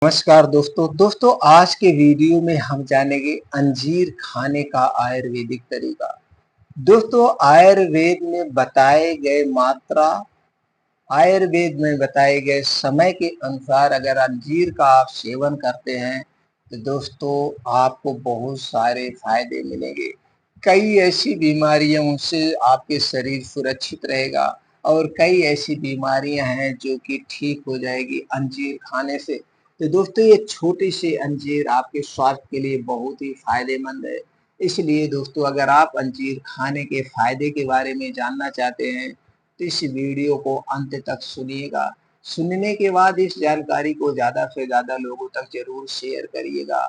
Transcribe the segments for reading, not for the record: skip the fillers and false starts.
नमस्कार दोस्तों आज के वीडियो में हम जानेंगे अंजीर खाने का आयुर्वेदिक तरीका। दोस्तों आयुर्वेद में बताए गए समय के अनुसार अगर अंजीर का आप सेवन करते हैं तो दोस्तों आपको बहुत सारे फायदे मिलेंगे। कई ऐसी बीमारियां उनसे आपके शरीर सुरक्षित रहेगा और कई ऐसी बीमारियां हैं जो कि ठीक हो जाएगी अंजीर खाने से। तो दोस्तों ये छोटी सी अंजीर आपके स्वास्थ्य के लिए बहुत ही फायदेमंद है। इसलिए दोस्तों अगर आप अंजीर खाने के फायदे के बारे में जानना चाहते हैं तो इस वीडियो को अंत तक सुनिएगा। सुनने के बाद इस जानकारी को ज़्यादा से ज़्यादा लोगों तक ज़रूर शेयर करिएगा,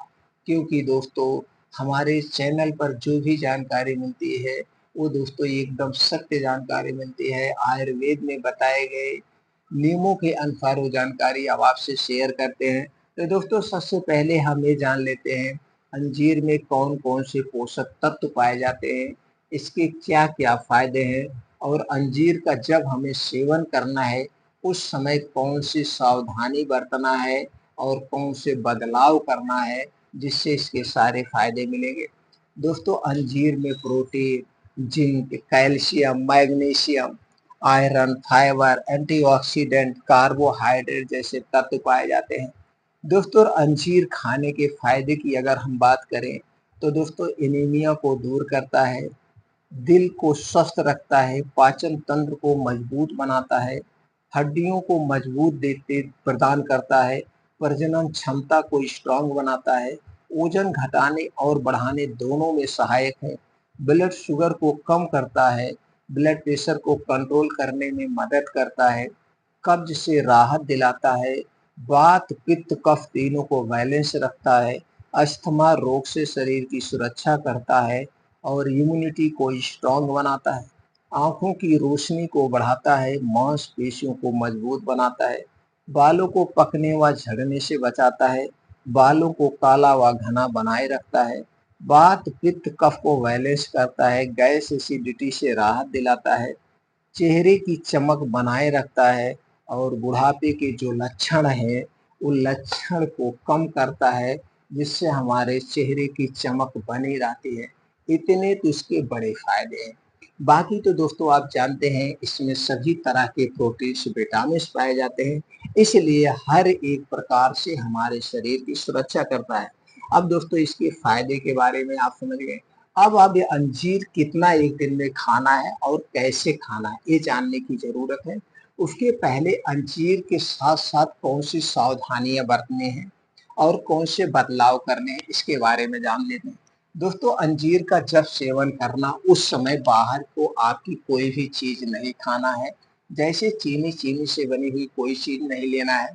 क्योंकि दोस्तों हमारे चैनल पर जो भी जानकारी मिलती है वो दोस्तों एकदम सत्य जानकारी मिलती है। आयुर्वेद में बताए गए नियमों के अनुसार वो जानकारी अब आपसे शेयर करते हैं। तो दोस्तों सबसे पहले हम ये जान लेते हैं अंजीर में कौन-कौन से पोषक तत्व पाए जाते हैं, इसके क्या-क्या फायदे हैं और अंजीर का जब हमें सेवन करना है उस समय कौन सी सावधानी बरतना है और कौन से बदलाव करना है जिससे इसके सारे फायदे मिलेंगे। दोस्तों अंजीर में protein, zinc, calcium, magnesium, iron, fibre, antioxidant, carbohydrate जैसे तत्व पाए जाते हैं। दोस्तों अंजीर खाने के फायदे की अगर हम बात करें तो दोस्तों एनीमिया को दूर करता है, दिल को स्वस्थ रखता है, पाचन तंत्र को मजबूत बनाता है, हड्डियों को मजबूत देते प्रदान करता है, प्रजनन क्षमता को स्ट्रांग बनाता है, वजन घटाने और बढ़ाने दोनों में सहायक है, ब्लड शुगर को कम करता है, ब्लड प्रेशर को कंट्रोल करने में मदद करता है, कब्ज से राहत दिलाता है, वात पित्त कफ तीनों को बैलेंस रखता है, अस्थमा रोग से शरीर की सुरक्षा करता है और इम्यूनिटी को स्ट्रांग बनाता है, आँखों की रोशनी को बढ़ाता है, मांसपेशियों को मजबूत बनाता है, बालों को पकने व झड़ने से बचाता है, बालों को काला व घना बनाए रखता है, वात पित्त कफ को बैलेंस करता है, गैस एसिडिटी से राहत दिलाता है, चेहरे की चमक बनाए रखता है और बुढ़ापे के जो लक्षण हैं उन लक्षण को कम करता है, जिससे हमारे चेहरे की चमक बनी रहती है। इतने तो इसके बड़े फायदे हैं। बाकी तो दोस्तों आप जानते हैं इसमें सभी तरह के प्रोटीन्स विटामिन्स पाए जाते हैं, इसलिए हर एक प्रकार से हमारे शरीर की सुरक्षा करता है। अब दोस्तों इसके फायदे के बारे में आप समझ गए। अब ये अंजीर कितना एक दिन में खाना है और कैसे खाना है ये जानने की ज़रूरत है। उसके पहले अंजीर के साथ-साथ कौन-सी सावधानियाँ बरतनी हैं और कौन से बदलाव करने हैं इसके बारे में जान लेते हैं। दोस्तों अंजीर का जब सेवन करना उस समय बाहर को आपकी कोई भी चीज़ नहीं खाना है। जैसे चीनी से बनी हुई कोई चीज़ नहीं लेना है,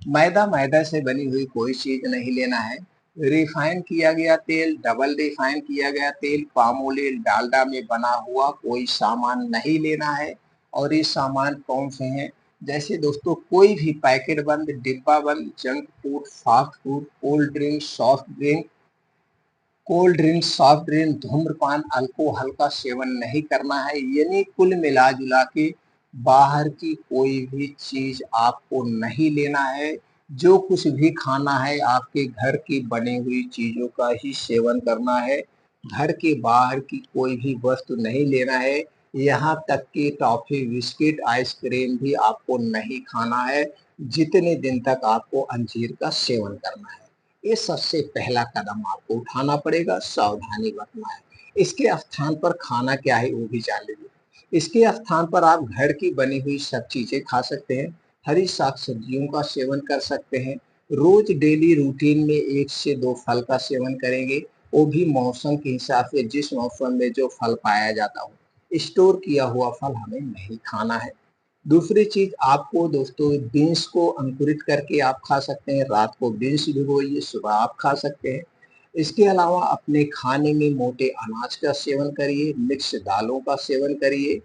मैदा से बनी हुई कोई चीज़ नहीं लेना है, रिफाइन किया गया तेल, डबल रिफाइन किया गया तेल, पाम ऑयल, डालडा में बना हुआ कोई सामान नहीं लेना है। और ये सामान कौन से हैं? जैसे दोस्तों कोई भी पैकेट बंद, डिब्बा बंद, junk food, fast food, cold drink, soft drink, धूम्रपान, अल्कोहल का सेवन नहीं करना है। यानी कुल मिला-जुला के बाहर की कोई भी चीज़ आपको नहीं लेना है। जो कुछ भी खाना है आपके घर की बनी हुई चीज़ों का ही सेवन करना है। घर के बाहर की कोई भी वस्तु नहीं लेना है। यहाँ तक कि टॉफ़ी, बिस्किट, आइसक्रीम भी आपको नहीं खाना है, जितने दिन तक आपको अंजीर का सेवन करना है। ये सबसे पहला कदम आपको उठाना पड़ेगा, सावधानी बरतना है। इसके स्थान पर खाना क्या है वो भी जान लीजिए। इसके स्थान पर आप घर की बनी हुई सब चीज़ें खा सकते हैं, हरी साग-सब्जियों का सेवन कर सकते हैं, रोज़ डेली रूटीन में 1 से 2 फल का सेवन करेंगे, वो भी मौसम के हिसाब से जिस मौसम में जो फल पाया जाता हो। स्टोर किया हुआ फल हमें नहीं खाना है। दूसरी चीज़ आपको दोस्तों बीन्स को अंकुरित करके आप खा सकते हैं, रात को बीन्स भिगोइए, सुबह आप खा सकते हैं। इसके अलावा अपने खाने में मोटे अनाज का सेवन करिए, मिक्स दालों का सेवन करिए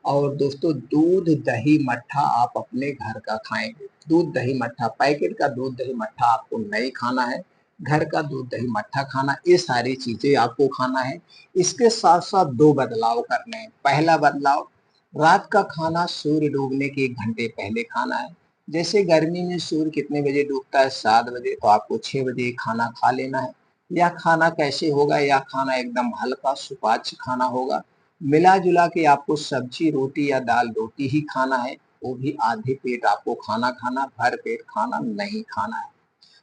और दोस्तों दूध, दही, मट्ठा आप अपने घर का खाएँगे। दूध, दही, मट्ठा, पैकेट का दूध, दही, मट्ठा आपको नहीं खाना है, घर का दूध, दही, मट्ठा खाना, ये सारी चीज़ें आपको खाना है। इसके साथ-साथ 2 बदलाव करने हैं। पहला बदलाव रात का खाना सूर्य डूबने के 1 घंटे पहले खाना है। जैसे गर्मी में सूर्य कितने बजे डूबता है? 7 बजे, तो आपको 6 बजे खाना खा लेना है। यह खाना कैसे होगा? यह खाना एकदम हल्का सुपाच्य खाना होगा। मिला-जुला के आपको सब्जी, रोटी या दाल रोटी ही खाना है, वो भी आधे पेट आपको खाना खाना, भर पेट खाना नहीं खाना है।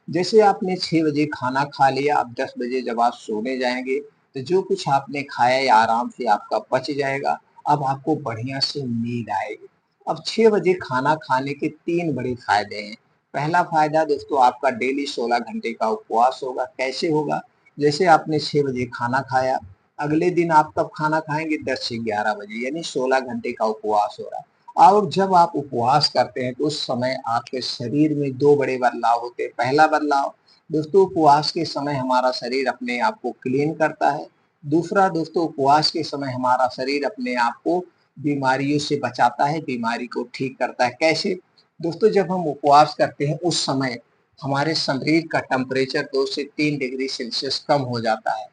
जैसे आपने 6 बजे खाना खा लिया, अब 10 बजे जब आप सोने जाएँगे, तो जो कुछ आपने खाया ये आराम से आपका पच जाएगा। अब आपको बढ़िया से नींद आएगी। अब 6 बजे खाना खाने के 3 बड़े फ़ायदे हैं। पहला फ़ायदा दोस्तों आपका डेली 16 घंटे का उपवास होगा। कैसे होगा? जैसे आपने 6 बजे खाना खाया, अगले दिन आप कब खाना खाएँगे? 10 से 11 बजे, यानी 16 घंटे का उपवास हो रहा है। और जब आप उपवास करते हैं तो उस समय आपके शरीर में 2 बड़े बदलाव होते हैं। पहला बदलाव दोस्तों, उपवास के समय हमारा शरीर अपने आप को क्लीन करता है। दूसरा दोस्तों, उपवास के समय हमारा शरीर अपने आप को बीमारियों से बचाता है, बीमारी को ठीक करता है। कैसे? दोस्तों, जब हम उपवास करते हैं उस समय हमारे शरीर का टेम्परेचर 2 से 3 डिग्री सेल्सियस कम हो जाता है।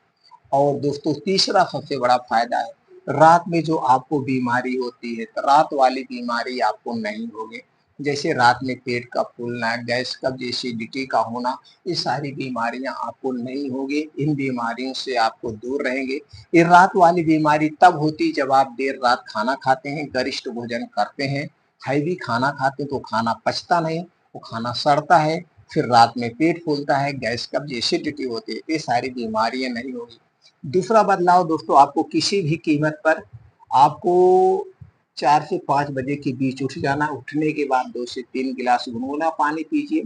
और दोस्तों तीसरा सबसे बड़ा फ़ायदा है, रात में जो आपको बीमारी होती है, तो रात वाली बीमारी आपको नहीं होगी। जैसे रात में पेट का फूलना, गैस कब्ज़, एसिडिटी का होना, ये सारी बीमारियाँ आपको नहीं होगी। इन बीमारियों से आपको दूर रहेंगे। ये रात वाली बीमारी तब होती जब आप देर रात खाना खाते हैं, गरिष्ठ भोजन करते हैं, हैवी खाना खाते हैं तो खाना पचता नहीं, वो खाना सड़ता है, फिर रात में पेट फूलता है, गैस कब्ज़, एसिडिटी होती है। ये सारी बीमारियाँ नहीं होगी। दूसरा बदलाव दोस्तों, आपको किसी भी कीमत पर आपको 4 से 5 बजे के बीच उठ जाना। उठने के बाद 2 से 3 गिलास गुनगुना पानी पीजिए।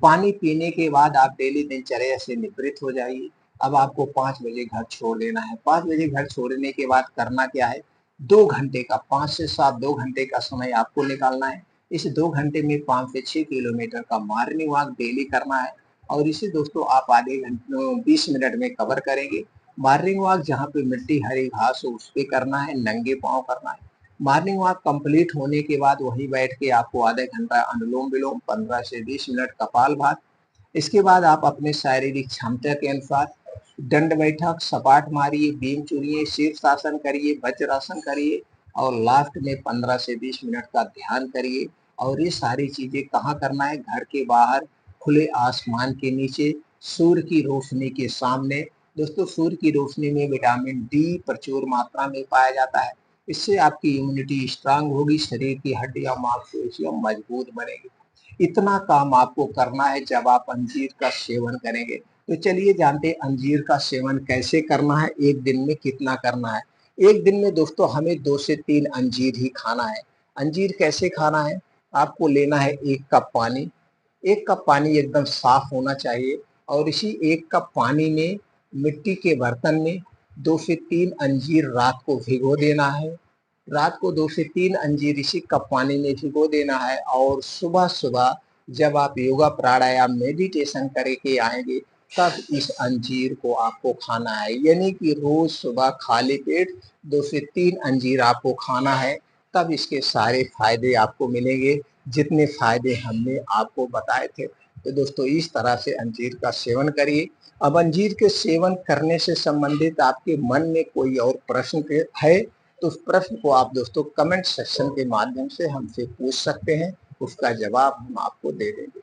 पानी पीने के बाद आप डेली दिनचर्या से निवृत्त हो जाइए। अब आपको 5 बजे घर छोड़ देना है। 5 बजे घर छोड़ने के बाद करना क्या है? 2 घंटे का, 5 से 7 2 घंटे का समय आपको निकालना है। इस 2 घंटे में 5 से 6 किलोमीटर का मॉर्निंग वॉक डेली करना है और इसे दोस्तों आप आधे घंटे 20 मिनट में कवर करेंगे। मॉर्निंग वॉक जहाँ पे मिट्टी हरी घास हो उस पे करना है, नंगे पाँव करना है। मॉर्निंग वॉक कंप्लीट होने के बाद वहीं बैठ के आपको आधा घंटा अनुलोम-विलोम, 15 से 20 मिनट कपालभाति। इसके बाद आप अपने शारीरिक क्षमता के अनुसार दंड बैठक, सपाट मारिए, बीम चुनिए, शीर्षासन करिए, वज्रासन करिए और लास्ट में 15 से 20 मिनट का ध्यान करिए। और ये सारी चीज़ें कहाँ करना है? घर के बाहर, खुले आसमान के नीचे, सूर्य की रोशनी के सामने। दोस्तों, सूर्य की रोशनी में विटामिन डी प्रचुर मात्रा में पाया जाता है। इससे आपकी इम्यूनिटी स्ट्रांग होगी, शरीर की हड्डियाँ, मांसपेशियाँ मजबूत बनेगी। इतना काम आपको करना है जब आप अंजीर का सेवन करेंगे। तो चलिए जानते हैं अंजीर का सेवन कैसे करना है, एक दिन में कितना करना है। एक दिन में दोस्तों हमें 2 से 3 अंजीर ही खाना है। अंजीर कैसे खाना है? आपको लेना है 1 कप पानी। 1 कप पानी एकदम साफ होना चाहिए और इसी 1 कप पानी में मिट्टी के बर्तन में 2 से 3 अंजीर रात को भिगो देना है। रात को 2 से 3 अंजीर इसी कप पानी में भिगो देना है और सुबह-सुबह जब आप योगा, प्राणायाम, मेडिटेशन करके आएँगे, तब इस अंजीर को आपको खाना है। यानी कि रोज़ सुबह खाली पेट 2 से 3 अंजीर आपको खाना है, तब इसके सारे फ़ायदे आपको मिलेंगे, जितने फ़ायदे हमने आपको बताए थे। तो दोस्तों इस तरह से अंजीर का सेवन करिए। अब अंजीर के सेवन करने से संबंधित आपके मन में कोई और प्रश्न है, तो उस प्रश्न को आप दोस्तों कमेंट सेक्शन के माध्यम से हमसे पूछ सकते हैं, उसका जवाब हम आपको दे देंगे।